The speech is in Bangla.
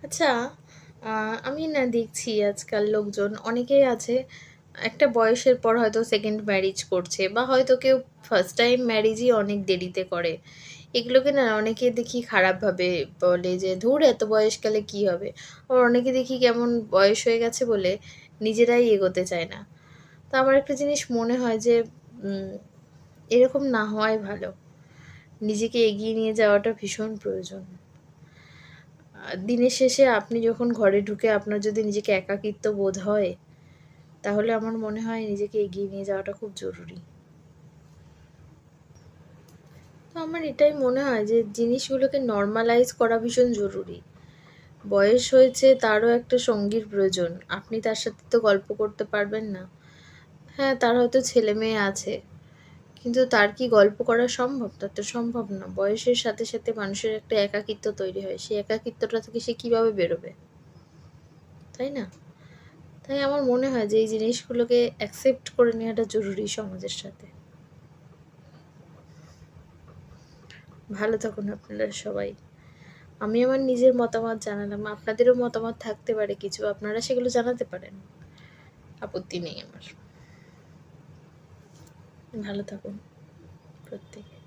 আচ্ছা, আমি না দেখছি আজকাল লোকজন অনেকেই আছে একটা বয়সের পর হয়তো সেকেন্ড ম্যারেজ করছে বা হয়তো কেউ ফার্স্ট টাইম ম্যারেজই অনেক দেরিতে করে। এগুলোকে না অনেকে দেখি খারাপভাবে বলে যে, "ধুর এত বয়সকালে কি হবে?" আবার অনেকে দেখি কেমন বয়স হয়ে গেছে বলে নিজেরাই এগোতে চায় না। তো আমার একটা জিনিস মনে হয় যে উম এরকম না হওয়াই ভালো। নিজেকে এগিয়ে নিয়ে যাওয়াটা ভীষণ প্রয়োজন। দিনের শেষে আপনি যখন ঘরে ঢুকে আপনার যদি নিজেকে একাকিত্ব বোধ হয়, তাহলে আমার মনে হয় নিজেকে এগিয়ে নিয়ে যাওয়াটা খুব জরুরি। তো আমার এটাই মনে হয় যে জিনিসগুলোকে নরমালাইজ করা ভীষণ জরুরি। বয়স হয়েছে তারও একটা সঙ্গীর প্রয়োজন। আপনি তার সাথে তো গল্প করতে পারবেন না। হ্যাঁ, তার হয়তো ছেলেমেয়ে আছে। কিন্তু তার কি গল্প করা সম্ভব? তা তো সম্ভব না। বয়সের সাথে, সাথে মানুষের একটা একাকিত্ব তৈরি হয়। সেই একাকিত্বটা থেকে সে কিভাবে বেরোবে? তাই না? তাই আমার মনে হয় যে এই জিনিসগুলোকে অ্যাকসেপ্ট করে নেওয়াটা জরুরি সমাজের সাথে। ভালো থাকুন আপনারা সবাই। আমি আমার নিজের মতামত জানালাম। আপনাদেরও মতামত থাকতে পারে কিছু। আপনারা সেগুলো জানাতে পারেন। আপত্তি নেই আমার। ভালো থাকুন প্রত্যেকে।